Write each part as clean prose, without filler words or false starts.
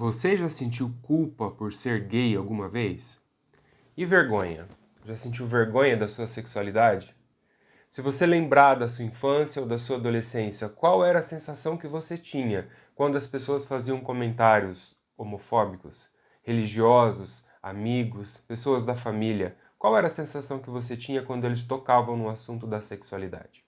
Você já sentiu culpa por ser gay alguma vez? E vergonha? Já sentiu vergonha da sua sexualidade? Se você lembrar da sua infância ou da sua adolescência, qual era a sensação que você tinha quando as pessoas faziam comentários homofóbicos, religiosos, amigos, pessoas da família? Qual era a sensação que você tinha quando eles tocavam no assunto da sexualidade?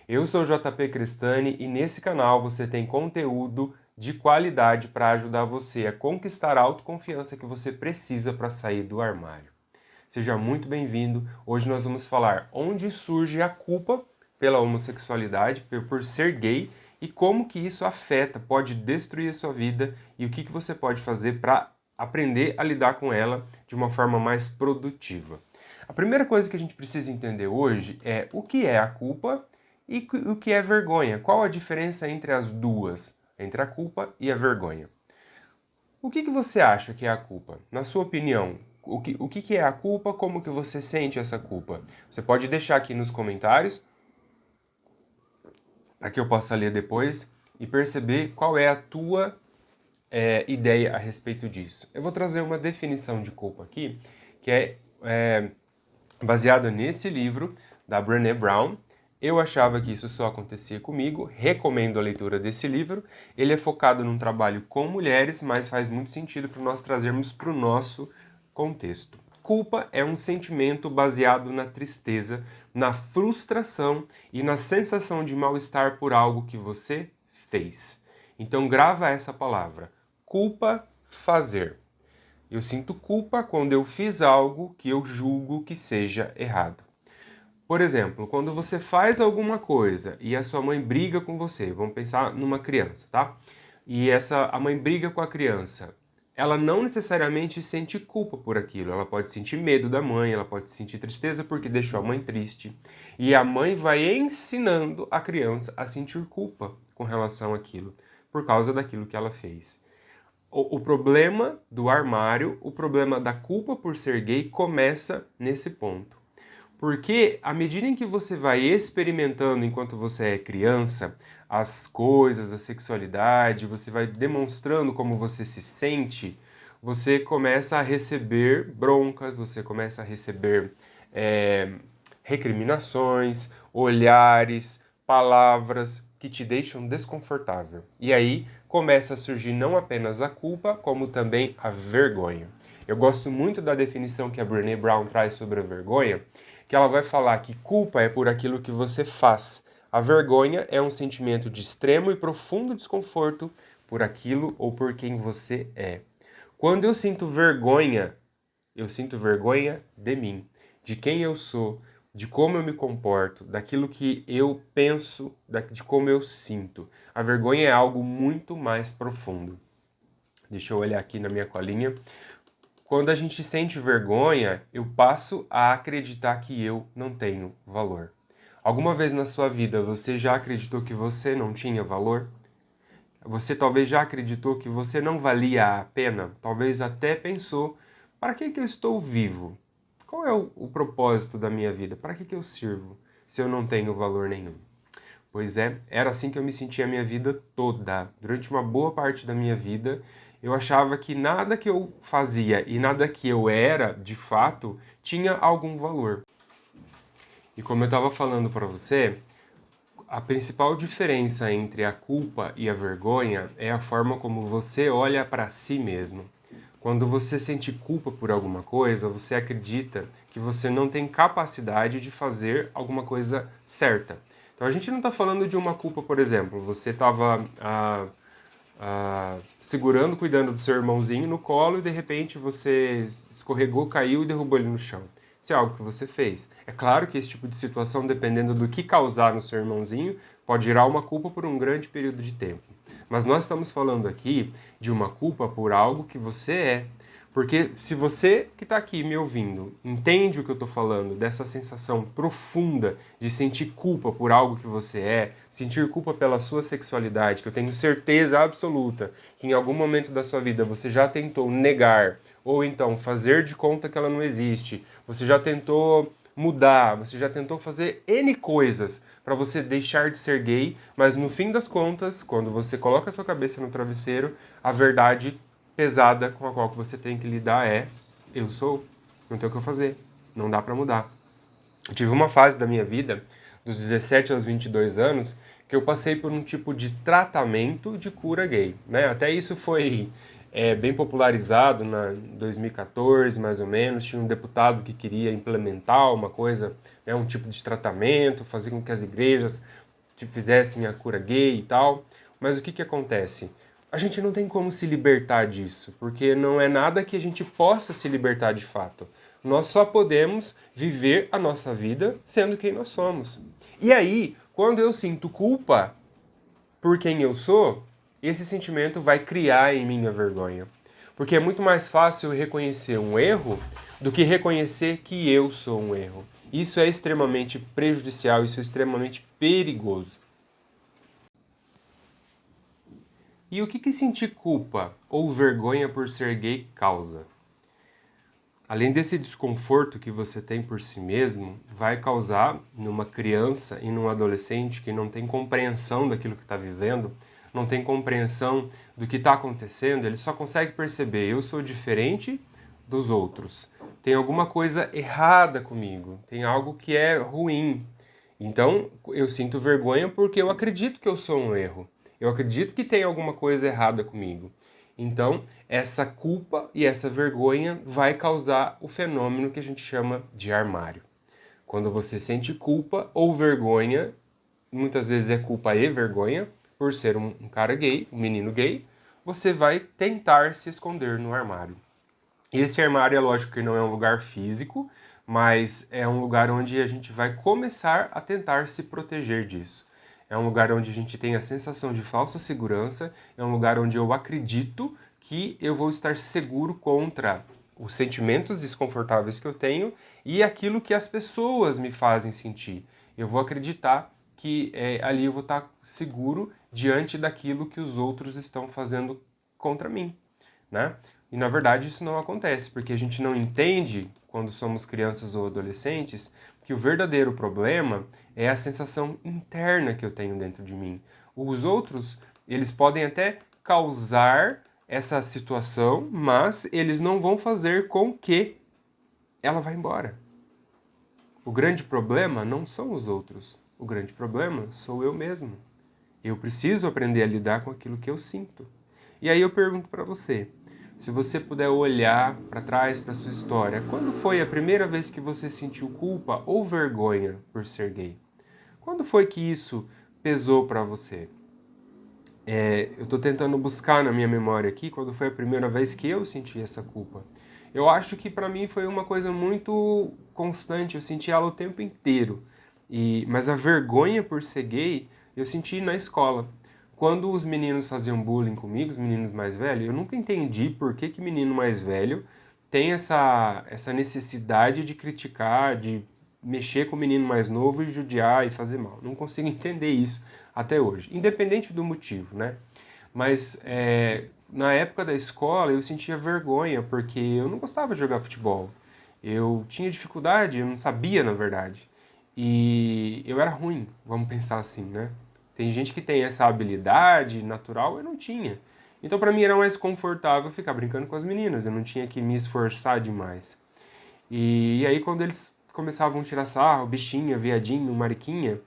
Eu sou o JP Crestani e nesse canal você tem conteúdo de qualidade para ajudar você a conquistar a autoconfiança que você precisa para sair do armário. Seja muito bem-vindo. Hoje nós vamos falar onde surge a culpa pela homossexualidade, por ser gay e como que isso afeta, pode destruir a sua vida e o que você pode fazer para aprender a lidar com ela de uma forma mais produtiva. A primeira coisa que a gente precisa entender hoje é o que é a culpa e o que é vergonha. Qual a diferença entre as duas, entre a culpa e a vergonha? O que você acha que é a culpa? Na sua opinião, o que é a culpa? Como que você sente essa culpa? Você pode deixar aqui nos comentários para que eu possa ler depois e perceber qual é a tua ideia a respeito disso. Eu vou trazer uma definição de culpa aqui, que é baseada nesse livro da Brené Brown. Eu achava que isso só acontecia comigo, recomendo a leitura desse livro. Ele é focado num trabalho com mulheres, mas faz muito sentido para nós trazermos para o nosso contexto. Culpa é um sentimento baseado na tristeza, na frustração e na sensação de mal-estar por algo que você fez. Então grava essa palavra, culpa, fazer. Eu sinto culpa quando eu fiz algo que eu julgo que seja errado. Por exemplo, quando você faz alguma coisa e a sua mãe briga com você, vamos pensar numa criança, tá? E a mãe briga com a criança, ela não necessariamente sente culpa por aquilo, ela pode sentir medo da mãe, ela pode sentir tristeza porque deixou a mãe triste. E a mãe vai ensinando a criança a sentir culpa com relação àquilo, por causa daquilo que ela fez. O problema do armário, o problema da culpa por ser gay começa nesse ponto. Porque à medida em que você vai experimentando enquanto você é criança, as coisas, a sexualidade, você vai demonstrando como você se sente, você começa a receber broncas, você começa a receber recriminações, olhares, palavras que te deixam desconfortável. E aí começa a surgir não apenas a culpa, como também a vergonha. Eu gosto muito da definição que a Brené Brown traz sobre a vergonha, que ela vai falar que culpa é por aquilo que você faz. A vergonha é um sentimento de extremo e profundo desconforto por aquilo ou por quem você é. Quando eu sinto vergonha de mim, de quem eu sou, de como eu me comporto, daquilo que eu penso, de como eu sinto. A vergonha é algo muito mais profundo. Deixa eu olhar aqui na minha colinha. Quando a gente sente vergonha, eu passo a acreditar que eu não tenho valor. Alguma vez na sua vida você já acreditou que você não tinha valor? Você talvez já acreditou que você não valia a pena? Talvez até pensou, para que eu estou vivo? Qual é o propósito da minha vida? Para que eu sirvo se eu não tenho valor nenhum? Pois é, era assim que eu me sentia a minha vida toda. Durante uma boa parte da minha vida, eu achava que nada que eu fazia e nada que eu era, de fato, tinha algum valor. E como eu estava falando para você, a principal diferença entre a culpa e a vergonha é a forma como você olha para si mesmo. Quando você sente culpa por alguma coisa, você acredita que você não tem capacidade de fazer alguma coisa certa. Então a gente não está falando de uma culpa, por exemplo, você estava segurando, cuidando do seu irmãozinho no colo e de repente você escorregou, caiu e derrubou ele no chão. Isso é algo que você fez. É claro que esse tipo de situação, dependendo do que causar no seu irmãozinho, pode gerar uma culpa por um grande período de tempo. Mas nós estamos falando aqui de uma culpa por algo que você é. Porque se você que está aqui me ouvindo entende o que eu estou falando, dessa sensação profunda de sentir culpa por algo que você é, sentir culpa pela sua sexualidade, que eu tenho certeza absoluta que em algum momento da sua vida você já tentou negar, ou então fazer de conta que ela não existe, você já tentou mudar, você já tentou fazer N coisas para você deixar de ser gay, mas no fim das contas, quando você coloca a sua cabeça no travesseiro, a verdade pesada com a qual que você tem que lidar é: eu sou, não tenho o que eu fazer, não dá para mudar. Eu tive uma fase da minha vida, dos 17 aos 22 anos, que eu passei por um tipo de tratamento de cura gay, né? Até isso foi bem popularizado em 2014, mais ou menos. Tinha um deputado que queria implementar uma coisa, né, um tipo de tratamento, fazer com que as igrejas fizessem a cura gay e tal. Mas o que que acontece? A gente não tem como se libertar disso, porque não é nada que a gente possa se libertar de fato. Nós só podemos viver a nossa vida sendo quem nós somos. E aí, quando eu sinto culpa por quem eu sou, esse sentimento vai criar em mim a vergonha. Porque é muito mais fácil reconhecer um erro do que reconhecer que eu sou um erro. Isso é extremamente prejudicial, isso é extremamente perigoso. E o que sentir culpa ou vergonha por ser gay causa? Além desse desconforto que você tem por si mesmo, vai causar numa criança e num adolescente que não tem compreensão daquilo que está vivendo, não tem compreensão do que está acontecendo, ele só consegue perceber: eu sou diferente dos outros, tem alguma coisa errada comigo, tem algo que é ruim. Então eu sinto vergonha porque eu acredito que eu sou um erro, eu acredito que tem alguma coisa errada comigo. Então, essa culpa e essa vergonha vai causar o fenômeno que a gente chama de armário. Quando você sente culpa ou vergonha, muitas vezes é culpa e vergonha, por ser um cara gay, um menino gay, você vai tentar se esconder no armário. Esse armário é lógico que não é um lugar físico, mas é um lugar onde a gente vai começar a tentar se proteger disso. É um lugar onde a gente tem a sensação de falsa segurança, é um lugar onde eu acredito que eu vou estar seguro contra os sentimentos desconfortáveis que eu tenho e aquilo que as pessoas me fazem sentir. Eu vou acreditar que ali eu vou estar seguro diante daquilo que os outros estão fazendo contra mim, né? E na verdade isso não acontece, porque a gente não entende, quando somos crianças ou adolescentes, que o verdadeiro problema é a sensação interna que eu tenho dentro de mim. Os outros, eles podem até causar essa situação, mas eles não vão fazer com que ela vá embora. O grande problema não são os outros, o grande problema sou eu mesmo. Eu preciso aprender a lidar com aquilo que eu sinto. E aí eu pergunto para você, se você puder olhar para trás, para sua história, quando foi a primeira vez que você sentiu culpa ou vergonha por ser gay? Quando foi que isso pesou para você? Eu estou tentando buscar na minha memória aqui quando foi a primeira vez que eu senti essa culpa. Eu acho que para mim foi uma coisa muito constante, eu senti ela o tempo inteiro. Mas a vergonha por ser gay eu senti na escola. Quando os meninos faziam bullying comigo, os meninos mais velhos, eu nunca entendi por que menino mais velho tem essa necessidade de criticar, de mexer com o menino mais novo e judiar e fazer mal. Não consigo entender isso até hoje, independente do motivo, né? Mas na época da escola eu sentia vergonha porque eu não gostava de jogar futebol. Eu tinha dificuldade, eu não sabia na verdade. E eu era ruim, vamos pensar assim, né? Tem gente que tem essa habilidade natural, eu não tinha. Então para mim era mais confortável ficar brincando com as meninas, eu não tinha que me esforçar demais. E aí quando eles começavam a tirar sarro, bichinha, viadinho, mariquinha,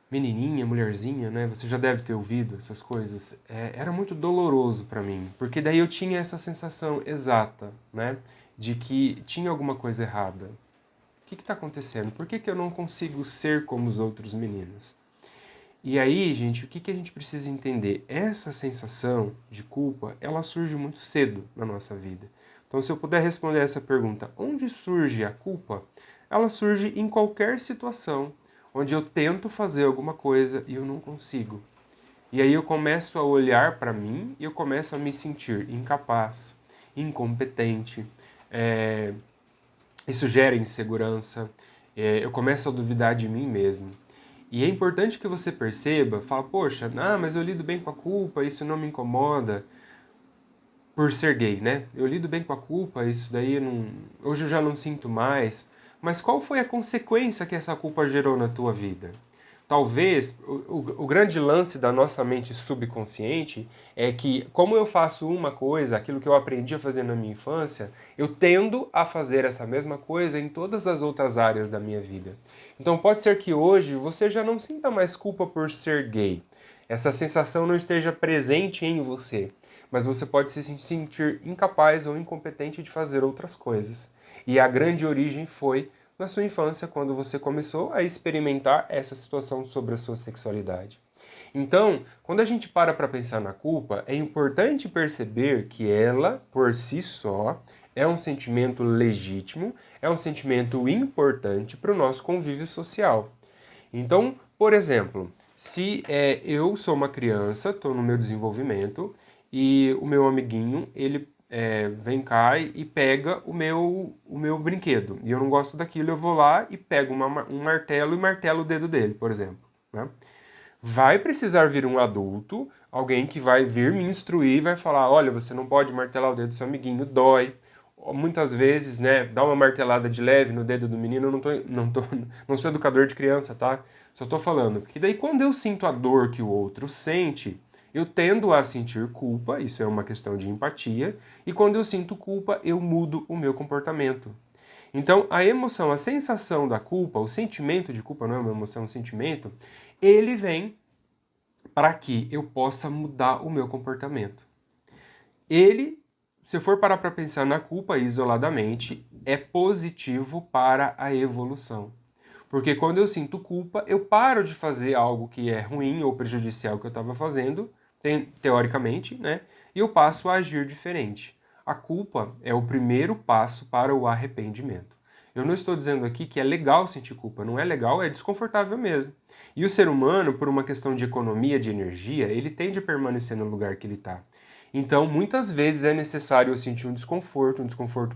menininha, mulherzinha, né? Você já deve ter ouvido essas coisas. Era muito doloroso para mim, porque daí eu tinha essa sensação exata, né? De que tinha alguma coisa errada. O que está acontecendo? Por que eu não consigo ser como os outros meninos? E aí, gente, o que a gente precisa entender? Essa sensação de culpa, ela surge muito cedo na nossa vida. Então, se eu puder responder essa pergunta, onde surge a culpa? Ela surge em qualquer situação onde eu tento fazer alguma coisa e eu não consigo. E aí eu começo a olhar para mim e eu começo a me sentir incapaz, incompetente. Isso gera insegurança. Eu começo a duvidar de mim mesmo. E é importante que você perceba, fala, poxa, mas eu lido bem com a culpa, isso não me incomoda por ser gay, né? Eu lido bem com a culpa, isso daí hoje eu já não sinto mais. Mas qual foi a consequência que essa culpa gerou na tua vida? talvez o grande lance da nossa mente subconsciente é que, como eu faço uma coisa, aquilo que eu aprendi a fazer na minha infância, eu tendo a fazer essa mesma coisa em todas as outras áreas da minha vida. Então pode ser que hoje você já não sinta mais culpa por ser gay. Essa sensação não esteja presente em você, mas você pode se sentir incapaz ou incompetente de fazer outras coisas. E a grande origem foi na sua infância, quando você começou a experimentar essa situação sobre a sua sexualidade. Então, quando a gente para pensar na culpa, é importante perceber que ela, por si só, é um sentimento legítimo, é um sentimento importante para o nosso convívio social. Então, por exemplo, se eu sou uma criança, estou no meu desenvolvimento, e o meu amiguinho, ele vem cá e pega o meu brinquedo. E eu não gosto daquilo, eu vou lá e pego um martelo e martelo o dedo dele, por exemplo. Né? Vai precisar vir um adulto, alguém que vai vir me instruir e vai falar, olha, você não pode martelar o dedo do seu amiguinho, dói. Muitas vezes, né, dá uma martelada de leve no dedo do menino, eu não sou educador de criança, tá? Só tô falando. E daí quando eu sinto a dor que o outro sente, eu tendo a sentir culpa, isso é uma questão de empatia, e quando eu sinto culpa, eu mudo o meu comportamento. Então, a emoção, a sensação da culpa, o sentimento de culpa, não é uma emoção, é um sentimento, ele vem para que eu possa mudar o meu comportamento. Ele, se eu for parar para pensar na culpa isoladamente, é positivo para a evolução. Porque quando eu sinto culpa, eu paro de fazer algo que é ruim ou prejudicial que eu estava fazendo, teoricamente, né? E eu passo a agir diferente. A culpa é o primeiro passo para o arrependimento. Eu não estou dizendo aqui que é legal sentir culpa, não é legal, é desconfortável mesmo. E o ser humano, por uma questão de economia de energia, ele tende a permanecer no lugar que ele está. Então, muitas vezes é necessário eu sentir um desconforto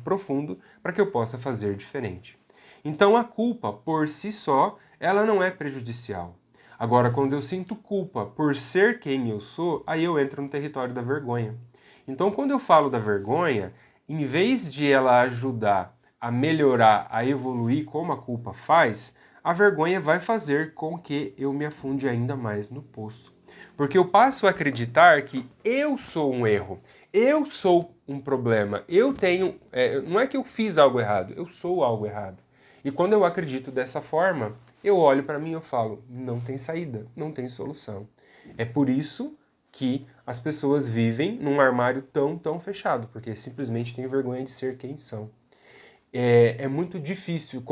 profundo, para que eu possa fazer diferente. Então, a culpa, por si só, ela não é prejudicial. Agora, quando eu sinto culpa por ser quem eu sou, aí eu entro no território da vergonha. Então, quando eu falo da vergonha, em vez de ela ajudar a melhorar, a evoluir como a culpa faz, a vergonha vai fazer com que eu me afunde ainda mais no poço. Porque eu passo a acreditar que eu sou um erro, eu sou um problema, eu tenho... não é que eu fiz algo errado, eu sou algo errado. E quando eu acredito dessa forma, eu olho para mim e eu falo, não tem saída, não tem solução. É por isso que as pessoas vivem num armário tão fechado, porque simplesmente têm vergonha de ser quem são. É muito difícil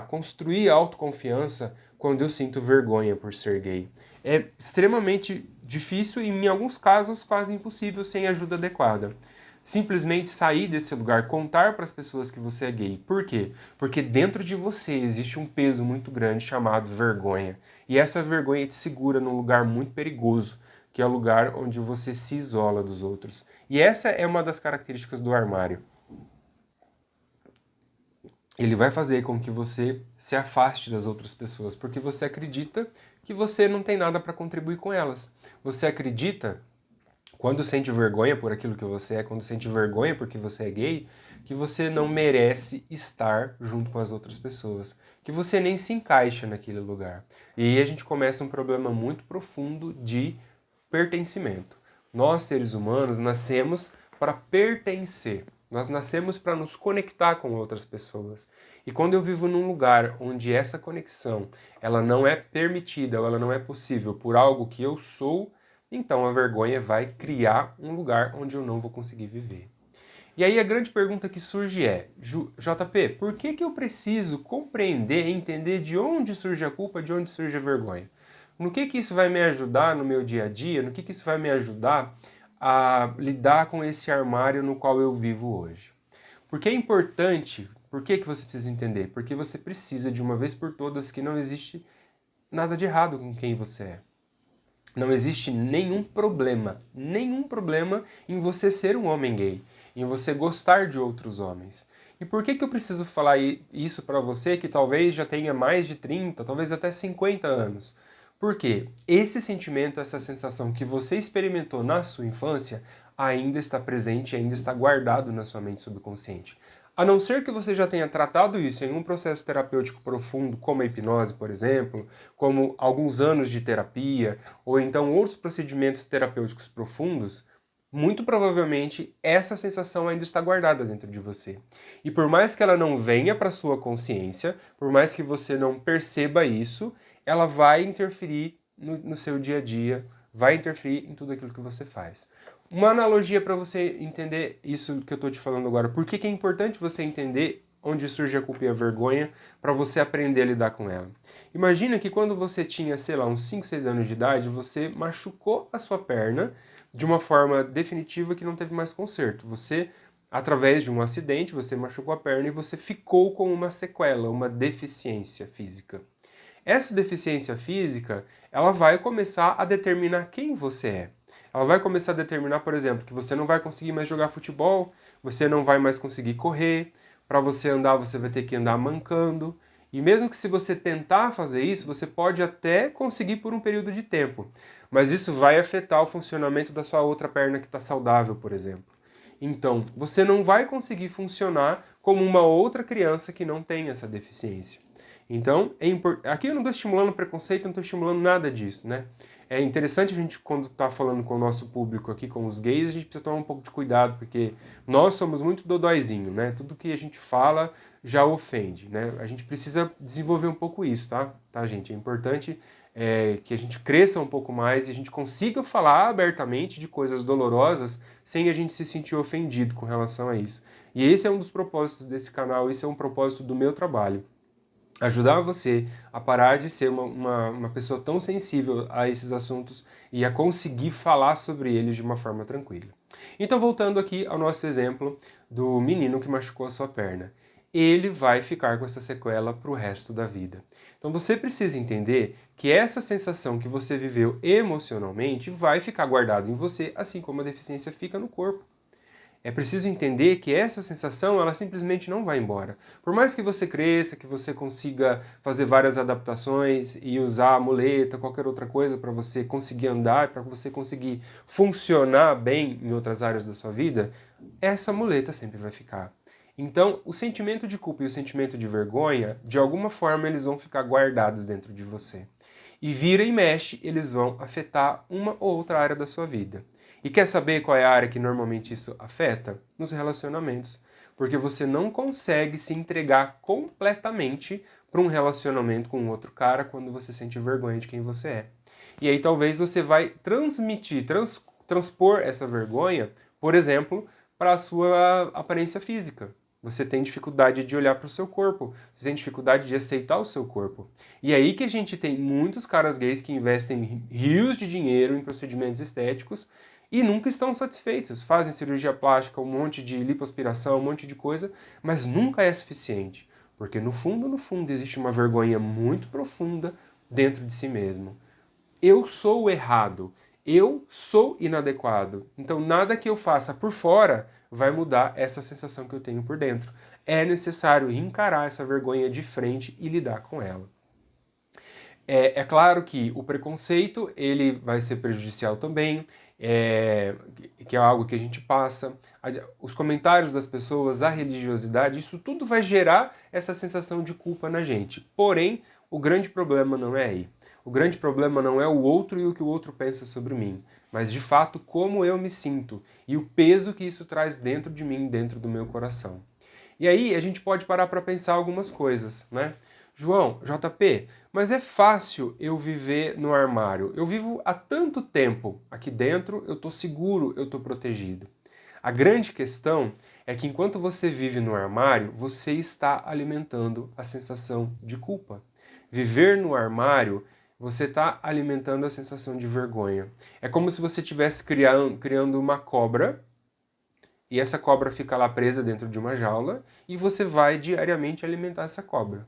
construir autoconfiança quando eu sinto vergonha por ser gay. É extremamente difícil e, em alguns casos, quase impossível sem ajuda adequada. Simplesmente sair desse lugar, contar para as pessoas que você é gay. Por quê? Porque dentro de você existe um peso muito grande chamado vergonha. E essa vergonha te segura num lugar muito perigoso, que é o lugar onde você se isola dos outros. E essa é uma das características do armário. Ele vai fazer com que você se afaste das outras pessoas, porque você acredita que você não tem nada para contribuir com elas. Você acredita, quando sente vergonha por aquilo que você é, quando sente vergonha porque você é gay, que você não merece estar junto com as outras pessoas, que você nem se encaixa naquele lugar. E aí a gente começa um problema muito profundo de pertencimento. Nós, seres humanos, nascemos para pertencer. Nós nascemos para nos conectar com outras pessoas. E quando eu vivo num lugar onde essa conexão ela não é permitida, ou ela não é possível por algo que eu sou, então a vergonha vai criar um lugar onde eu não vou conseguir viver. E aí a grande pergunta que surge é, JP, por que eu preciso compreender e entender de onde surge a culpa, de onde surge a vergonha? No que isso vai me ajudar no meu dia a dia? No que isso vai me ajudar a lidar com esse armário no qual eu vivo hoje? Porque é importante, por que você precisa entender? Porque você precisa, de uma vez por todas, que não existe nada de errado com quem você é. Não existe nenhum problema em você ser um homem gay, em você gostar de outros homens. E por que eu preciso falar isso para você que talvez já tenha mais de 30, talvez até 50 anos? Porque esse sentimento, essa sensação que você experimentou na sua infância ainda está presente, ainda está guardado na sua mente subconsciente. A não ser que você já tenha tratado isso em um processo terapêutico profundo, como a hipnose, por exemplo, como alguns anos de terapia, ou então outros procedimentos terapêuticos profundos, muito provavelmente essa sensação ainda está guardada dentro de você. E por mais que ela não venha para sua consciência, por mais que você não perceba isso, ela vai interferir no seu dia a dia, vai interferir em tudo aquilo que você faz. Uma analogia para você entender isso que eu estou te falando agora. Por que é importante você entender onde surge a culpa e a vergonha para você aprender a lidar com ela? Imagina que quando você tinha, sei lá, uns 5, 6 anos de idade, você machucou a sua perna de uma forma definitiva que não teve mais conserto. Você, através de um acidente, você machucou a perna e você ficou com uma sequela, uma deficiência física. Essa deficiência física, ela vai começar a determinar quem você é. Ela vai começar a determinar, por exemplo, que você não vai conseguir mais jogar futebol, você não vai mais conseguir correr, para você andar você vai ter que andar mancando. E mesmo que se você tentar fazer isso, você pode até conseguir por um período de tempo. Mas isso vai afetar o funcionamento da sua outra perna que está saudável, por exemplo. Então, você não vai conseguir funcionar como uma outra criança que não tem essa deficiência. Então, aqui eu não estou estimulando preconceito, não estou estimulando nada disso, né? É interessante a gente, quando está falando com o nosso público aqui, com os gays, a gente precisa tomar um pouco de cuidado, porque nós somos muito dodóizinho, né? Tudo que a gente fala já ofende, né? A gente precisa desenvolver um pouco isso, tá, gente? É importante que a gente cresça um pouco mais e a gente consiga falar abertamente de coisas dolorosas sem a gente se sentir ofendido com relação a isso. E esse é um dos propósitos desse canal, esse é um propósito do meu trabalho. Ajudar você a parar de ser uma pessoa tão sensível a esses assuntos e a conseguir falar sobre eles de uma forma tranquila. Então, voltando aqui ao nosso exemplo do menino que machucou a sua perna. Ele vai ficar com essa sequela para o resto da vida. Então, você precisa entender que essa sensação que você viveu emocionalmente vai ficar guardada em você, assim como a deficiência fica no corpo. É preciso entender que essa sensação, ela simplesmente não vai embora. Por mais que você cresça, que você consiga fazer várias adaptações e usar a muleta, qualquer outra coisa para você conseguir andar, para você conseguir funcionar bem em outras áreas da sua vida, essa muleta sempre vai ficar. Então, o sentimento de culpa e o sentimento de vergonha, de alguma forma, eles vão ficar guardados dentro de você. E vira e mexe, eles vão afetar uma ou outra área da sua vida. E quer saber qual é a área que normalmente isso afeta? Nos relacionamentos. Porque você não consegue se entregar completamente para um relacionamento com outro cara quando você sente vergonha de quem você é. E aí talvez você vai transpor essa vergonha, por exemplo, para a sua aparência física. Você tem dificuldade de olhar para o seu corpo, você tem dificuldade de aceitar o seu corpo. E aí que a gente tem muitos caras gays que investem rios de dinheiro em procedimentos estéticos e nunca estão satisfeitos. Fazem cirurgia plástica, um monte de lipoaspiração, um monte de coisa, mas nunca é suficiente. Porque no fundo, existe uma vergonha muito profunda dentro de si mesmo. Eu sou o errado, eu sou inadequado. Então nada que eu faça por fora vai mudar essa sensação que eu tenho por dentro. É necessário encarar essa vergonha de frente e lidar com ela. É claro que o preconceito ele vai ser prejudicial também, que é algo que a gente passa. Os comentários das pessoas, a religiosidade, isso tudo vai gerar essa sensação de culpa na gente. Porém, o grande problema não é aí. O grande problema não é o outro e o que o outro pensa sobre mim, mas de fato como eu me sinto e o peso que isso traz dentro de mim, dentro do meu coração. E aí a gente pode parar para pensar algumas coisas, né? João, JP, mas é fácil eu viver no armário. Eu vivo há tanto tempo aqui dentro, eu estou seguro, eu estou protegido. A grande questão é que enquanto você vive no armário, você está alimentando a sensação de culpa. Viver no armário, você está alimentando a sensação de vergonha. É como se você estivesse criando uma cobra e essa cobra fica lá presa dentro de uma jaula e você vai diariamente alimentar essa cobra.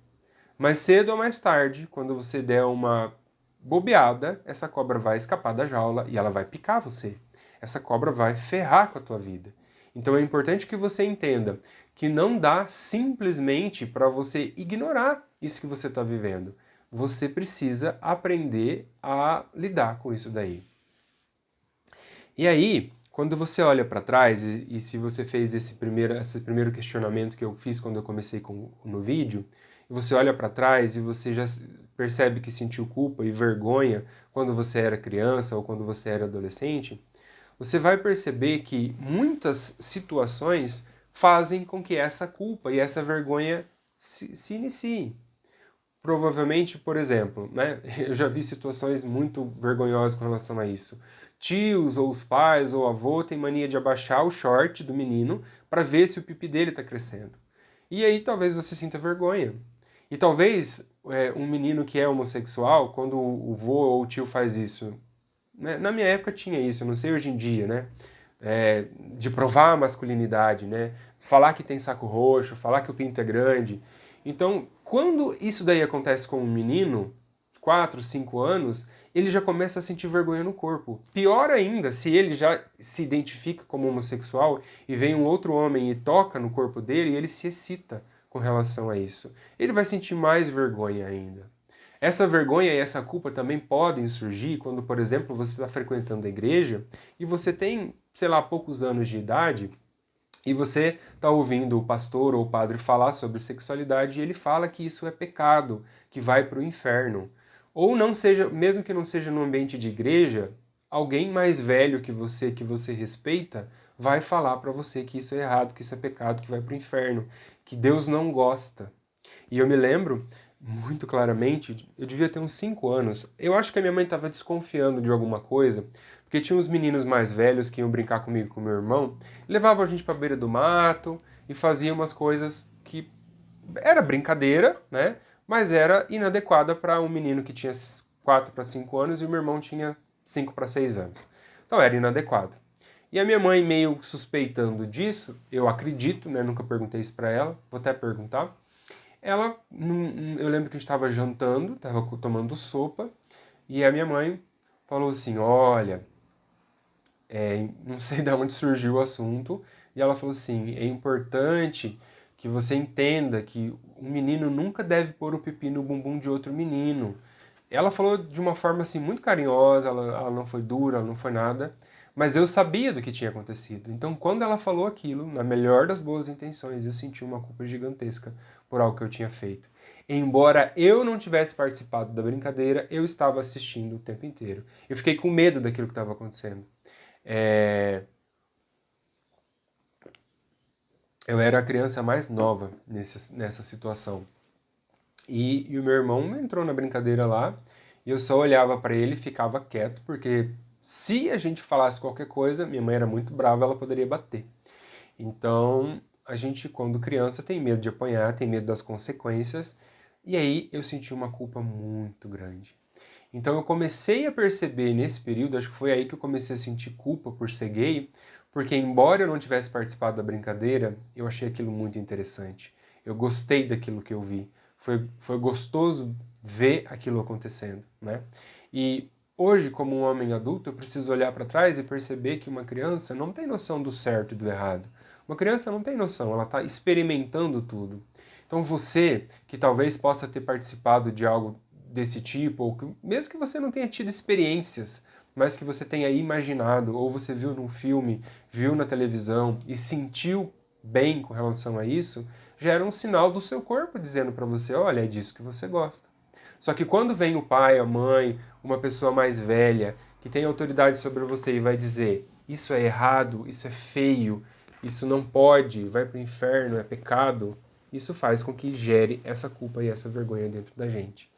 Mais cedo ou mais tarde, quando você der uma bobeada, essa cobra vai escapar da jaula e ela vai picar você. Essa cobra vai ferrar com a tua vida. Então é importante que você entenda que não dá simplesmente para você ignorar isso que você está vivendo. Você precisa aprender a lidar com isso daí. E aí, Quando você olha para trás, e se você fez esse primeiro questionamento que eu fiz quando eu comecei no vídeo, e você olha para trás e você já percebe que sentiu culpa e vergonha quando você era criança ou quando você era adolescente, você vai perceber que muitas situações fazem com que essa culpa e essa vergonha se iniciem. Provavelmente, por exemplo, né, eu já vi situações muito vergonhosas com relação a isso. Tios, ou os pais, ou o avô têm mania de abaixar o short do menino para ver se o pipi dele está crescendo. E aí talvez você sinta vergonha. E talvez um menino que é homossexual, quando o vô ou o tio faz isso, né, na minha época tinha isso, eu não sei hoje em dia, né? De provar a masculinidade, né? Falar que tem saco roxo, falar que o pinto é grande. Então, quando isso daí acontece com um menino, 4, 5 anos, ele já começa a sentir vergonha no corpo. Pior ainda, se ele já se identifica como homossexual e vem um outro homem e toca no corpo dele e ele se excita com relação a isso. Ele vai sentir mais vergonha ainda. Essa vergonha e essa culpa também podem surgir quando, por exemplo, você está frequentando a igreja e você tem, sei lá, poucos anos de idade e você está ouvindo o pastor ou o padre falar sobre sexualidade e ele fala que isso é pecado, que vai para o inferno. Ou não seja, mesmo que não seja no ambiente de igreja, alguém mais velho que você respeita, vai falar para você que isso é errado, que isso é pecado, que vai para o inferno, que Deus não gosta. E eu me lembro muito claramente, eu devia ter uns 5 anos. Eu acho que a minha mãe estava desconfiando de alguma coisa, porque tinha uns meninos mais velhos que iam brincar comigo e com meu irmão, levavam a gente para a beira do mato e faziam umas coisas que era brincadeira, né? Mas era inadequada para um menino que tinha 4 para 5 anos e o meu irmão tinha 5 para 6 anos. Então era inadequado. E a minha mãe, meio suspeitando disso, eu acredito, né? Nunca perguntei isso para ela, vou até perguntar. Ela, eu lembro que a gente estava jantando, estava tomando sopa, e a minha mãe falou assim, olha, não sei de onde surgiu o assunto, e ela falou assim, é importante que você entenda que um menino nunca deve pôr o pipi no bumbum de outro menino. Ela falou de uma forma assim muito carinhosa, ela não foi dura, ela não foi nada, mas eu sabia do que tinha acontecido. Então, quando ela falou aquilo, na melhor das boas intenções, eu senti uma culpa gigantesca por algo que eu tinha feito. Embora eu não tivesse participado da brincadeira, eu estava assistindo o tempo inteiro. Eu fiquei com medo daquilo que estava acontecendo. Eu era a criança mais nova nessa situação. E o meu irmão entrou na brincadeira lá, e eu só olhava para ele e ficava quieto, porque se a gente falasse qualquer coisa, minha mãe era muito brava, ela poderia bater. Então, a gente, quando criança, tem medo de apanhar, tem medo das consequências, e aí eu senti uma culpa muito grande. Então eu comecei a perceber nesse período, acho que foi aí que eu comecei a sentir culpa por ser gay, porque embora eu não tivesse participado da brincadeira, eu achei aquilo muito interessante. Eu gostei daquilo que eu vi. Foi gostoso ver aquilo acontecendo, né? E hoje, como um homem adulto, eu preciso olhar para trás e perceber que uma criança não tem noção do certo e do errado. Uma criança não tem noção, ela está experimentando tudo. Então você, que talvez possa ter participado de algo desse tipo, ou que, mesmo que você não tenha tido experiências, mas que você tenha imaginado, ou você viu num filme, viu na televisão e sentiu bem com relação a isso, já era um sinal do seu corpo dizendo para você, olha, é disso que você gosta. Só que quando vem o pai, a mãe, uma pessoa mais velha, que tem autoridade sobre você e vai dizer, isso é errado, isso é feio, isso não pode, vai para o inferno, é pecado, isso faz com que gere essa culpa e essa vergonha dentro da gente.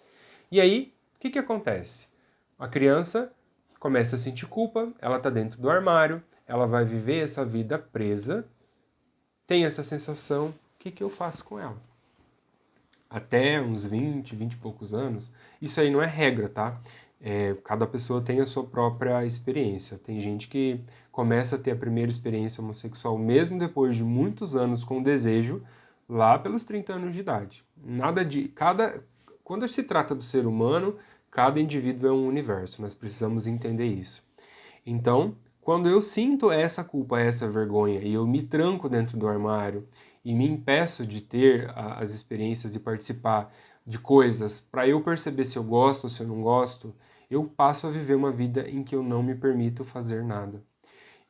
E aí, o que acontece? A criança começa a sentir culpa, ela está dentro do armário, ela vai viver essa vida presa, tem essa sensação, o que eu faço com ela? Até uns 20 e poucos anos, isso aí não é regra, tá? Cada pessoa tem a sua própria experiência. Tem gente que começa a ter a primeira experiência homossexual mesmo depois de muitos anos com desejo, lá pelos 30 anos de idade. Quando se trata do ser humano, cada indivíduo é um universo, nós precisamos entender isso. Então, quando eu sinto essa culpa, essa vergonha, e eu me tranco dentro do armário e me impeço de ter as experiências de participar de coisas para eu perceber se eu gosto ou se eu não gosto, eu passo a viver uma vida em que eu não me permito fazer nada.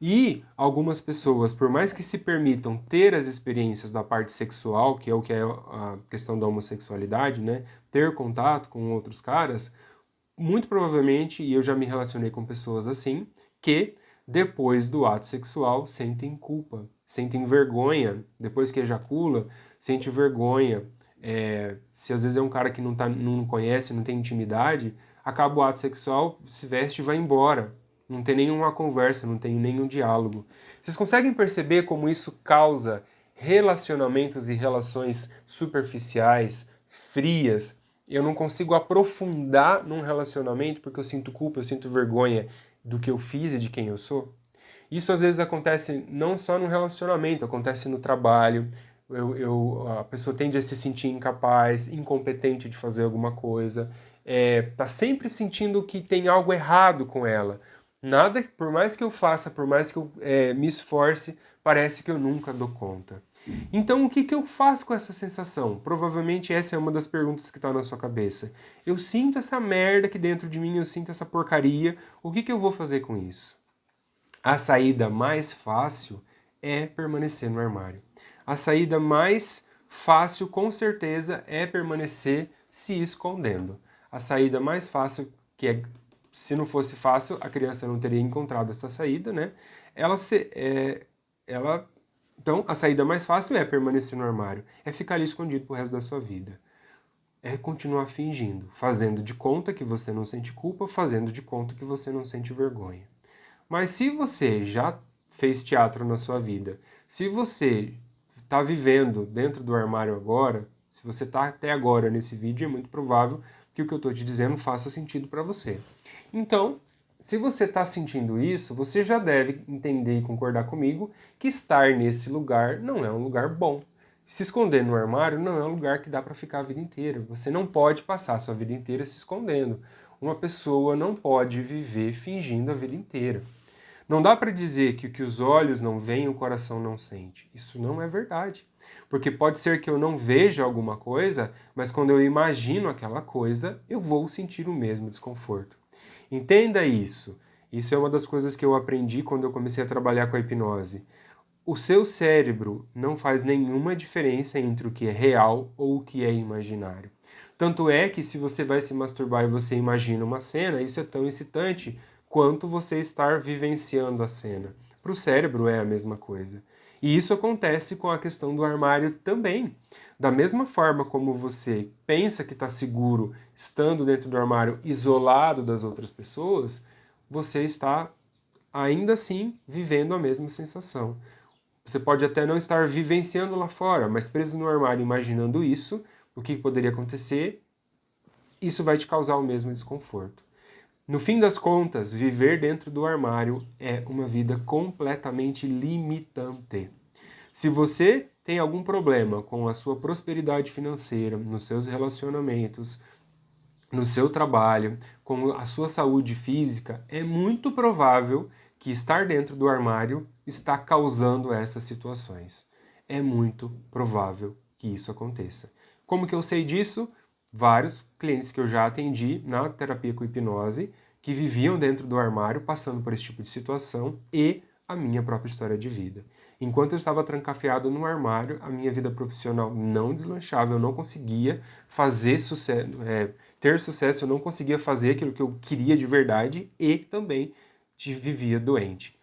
E algumas pessoas, por mais que se permitam ter as experiências da parte sexual, que é a questão da homossexualidade, né? Ter contato com outros caras, muito provavelmente, e eu já me relacionei com pessoas assim, que depois do ato sexual sentem culpa, sentem vergonha, depois que ejacula, sente vergonha. Se às vezes é um cara que não conhece, não tem intimidade, acaba o ato sexual, se veste e vai embora. Não tem nenhuma conversa, não tem nenhum diálogo. Vocês conseguem perceber como isso causa relacionamentos e relações superficiais, frias? Eu não consigo aprofundar num relacionamento porque eu sinto culpa, eu sinto vergonha do que eu fiz e de quem eu sou. Isso às vezes acontece não só no relacionamento, acontece no trabalho. A pessoa tende a se sentir incapaz, incompetente de fazer alguma coisa, tá sempre sentindo que tem algo errado com ela. Nada, por mais que eu faça, por mais que eu me esforce, parece que eu nunca dou conta. Então, o que eu faço com essa sensação? Provavelmente essa é uma das perguntas que está na sua cabeça. Eu sinto essa merda aqui dentro de mim, eu sinto essa porcaria, o que eu vou fazer com isso? A saída mais fácil é permanecer no armário. A saída mais fácil, com certeza, é permanecer se escondendo. A saída mais fácil, que é, se não fosse fácil, a criança não teria encontrado essa saída, né? Então, a saída mais fácil é permanecer no armário, é ficar ali escondido pro resto da sua vida. É continuar fingindo, fazendo de conta que você não sente culpa, fazendo de conta que você não sente vergonha. Mas se você já fez teatro na sua vida, se você está vivendo dentro do armário agora, se você está até agora nesse vídeo, é muito provável que o que eu estou te dizendo faça sentido para você. Então, se você está sentindo isso, você já deve entender e concordar comigo que estar nesse lugar não é um lugar bom. Se esconder no armário não é um lugar que dá para ficar a vida inteira. Você não pode passar a sua vida inteira se escondendo. Uma pessoa não pode viver fingindo a vida inteira. Não dá para dizer que o que os olhos não veem, o coração não sente. Isso não é verdade. Porque pode ser que eu não veja alguma coisa, mas quando eu imagino aquela coisa, eu vou sentir o mesmo desconforto. Entenda isso. Isso é uma das coisas que eu aprendi quando eu comecei a trabalhar com a hipnose. O seu cérebro não faz nenhuma diferença entre o que é real ou o que é imaginário. Tanto é que se você vai se masturbar e você imagina uma cena, isso é tão excitante quanto você estar vivenciando a cena. Para o cérebro é a mesma coisa. E isso acontece com a questão do armário também. Da mesma forma como você pensa que está seguro estando dentro do armário isolado das outras pessoas, você está ainda assim vivendo a mesma sensação. Você pode até não estar vivenciando lá fora, mas preso no armário imaginando isso, o que poderia acontecer, isso vai te causar o mesmo desconforto. No fim das contas, viver dentro do armário é uma vida completamente limitante. Se você tem algum problema com a sua prosperidade financeira, nos seus relacionamentos, no seu trabalho, com a sua saúde física, é muito provável que estar dentro do armário está causando essas situações. É muito provável que isso aconteça. Como que eu sei disso? Vários clientes que eu já atendi na terapia com hipnose que viviam dentro do armário passando por esse tipo de situação e a minha própria história de vida. Enquanto eu estava trancafiado no armário, a minha vida profissional não deslanchava, eu não conseguia fazer sucesso, ter sucesso, eu não conseguia fazer aquilo que eu queria de verdade e também vivia doente.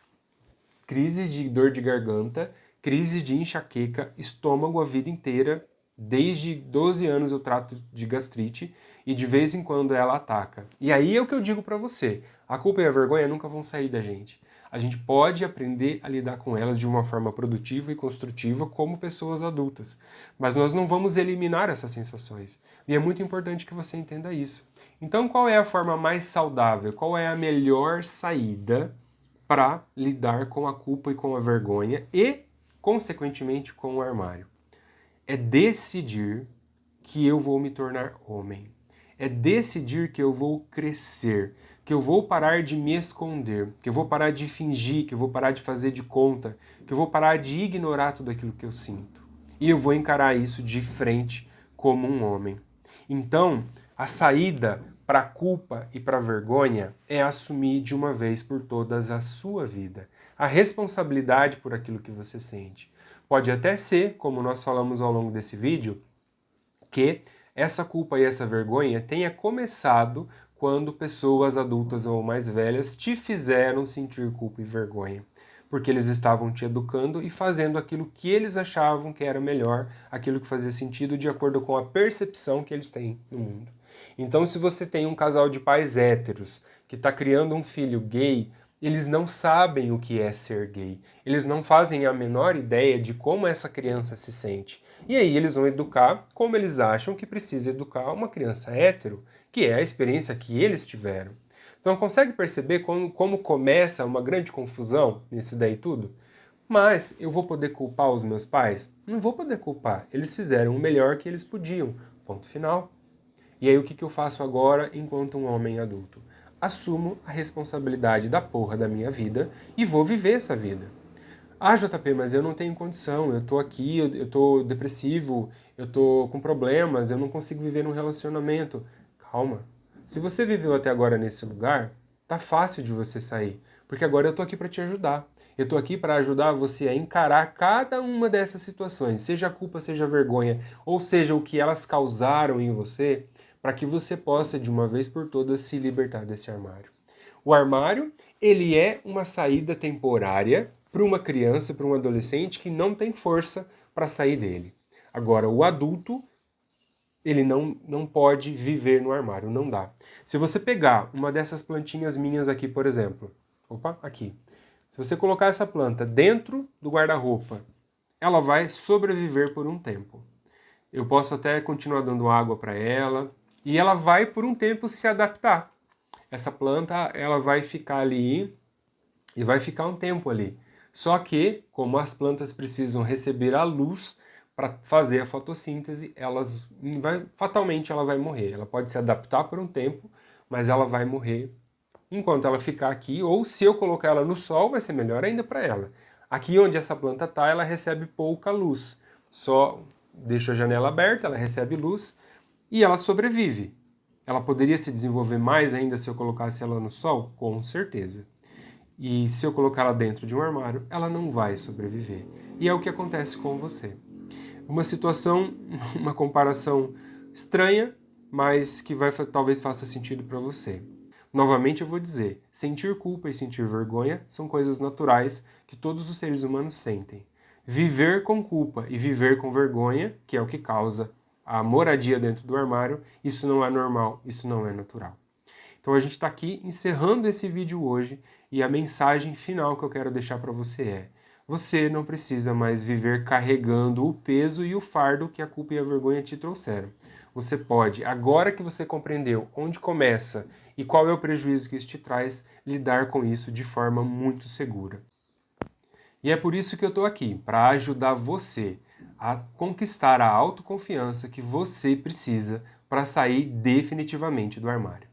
Crise de dor de garganta, crise de enxaqueca, estômago a vida inteira. Desde 12 anos eu trato de gastrite e de vez em quando ela ataca. E aí é o que eu digo para você, a culpa e a vergonha nunca vão sair da gente. A gente pode aprender a lidar com elas de uma forma produtiva e construtiva como pessoas adultas, mas nós não vamos eliminar essas sensações. E é muito importante que você entenda isso. Então, qual é a forma mais saudável? Qual é a melhor saída para lidar com a culpa e com a vergonha e, consequentemente, com o armário? É decidir que eu vou me tornar homem. É decidir que eu vou crescer, que eu vou parar de me esconder, que eu vou parar de fingir, que eu vou parar de fazer de conta, que eu vou parar de ignorar tudo aquilo que eu sinto. E eu vou encarar isso de frente como um homem. Então, a saída para a culpa e para a vergonha é assumir de uma vez por todas a sua vida. a responsabilidade por aquilo que você sente. Pode até ser, como nós falamos ao longo desse vídeo, que essa culpa e essa vergonha tenha começado quando pessoas adultas ou mais velhas te fizeram sentir culpa e vergonha, porque eles estavam te educando e fazendo aquilo que eles achavam que era melhor, aquilo que fazia sentido de acordo com a percepção que eles têm no mundo. Então, se você tem um casal de pais héteros que está criando um filho gay, eles não sabem o que é ser gay. Eles não fazem a menor ideia de como essa criança se sente. E aí eles vão educar como eles acham que precisa educar uma criança hétero, que é a experiência que eles tiveram. Então consegue perceber como começa uma grande confusão nisso daí tudo? Mas eu vou poder culpar os meus pais? Não vou poder culpar. Eles fizeram o melhor que eles podiam. Ponto final. E aí o que eu faço agora enquanto um homem adulto? Assumo a responsabilidade da porra da minha vida e vou viver essa vida. Ah, JP, mas eu não tenho condição, eu tô aqui, eu tô depressivo, eu tô com problemas, eu não consigo viver num relacionamento. Calma. Se você viveu até agora nesse lugar, tá fácil de você sair, porque agora eu tô aqui para te ajudar. Eu tô aqui para ajudar você a encarar cada uma dessas situações, seja a culpa, seja a vergonha, ou seja o que elas causaram em você, para que você possa, de uma vez por todas, se libertar desse armário. O armário, ele é uma saída temporária para uma criança, para um adolescente que não tem força para sair dele. Agora, o adulto, ele não pode viver no armário, não dá. Se você pegar uma dessas plantinhas minhas aqui, por exemplo, aqui. Se você colocar essa planta dentro do guarda-roupa, ela vai sobreviver por um tempo. Eu posso até continuar dando água para ela, e ela vai por um tempo se adaptar. Essa planta, ela vai ficar ali e vai ficar um tempo ali. Só que, como as plantas precisam receber a luz para fazer a fotossíntese, fatalmente ela vai morrer. Ela pode se adaptar por um tempo, mas ela vai morrer enquanto ela ficar aqui, ou se eu colocar ela no sol, vai ser melhor ainda para ela. Aqui onde essa planta está, ela recebe pouca luz. Só deixo a janela aberta, ela recebe luz, e ela sobrevive. Ela poderia se desenvolver mais ainda se eu colocasse ela no sol? Com certeza. E se eu colocar ela dentro de um armário, ela não vai sobreviver. E é o que acontece com você. Uma situação, uma comparação estranha, mas que talvez faça sentido para você. Novamente eu vou dizer, sentir culpa e sentir vergonha são coisas naturais que todos os seres humanos sentem. Viver com culpa e viver com vergonha, que é o que causa a moradia dentro do armário, isso não é normal, isso não é natural. Então a gente está aqui encerrando esse vídeo hoje e a mensagem final que eu quero deixar para você é: você não precisa mais viver carregando o peso e o fardo que a culpa e a vergonha te trouxeram. Você pode, agora que você compreendeu onde começa e qual é o prejuízo que isso te traz, lidar com isso de forma muito segura. E é por isso que eu estou aqui, para ajudar você a conquistar a autoconfiança que você precisa para sair definitivamente do armário.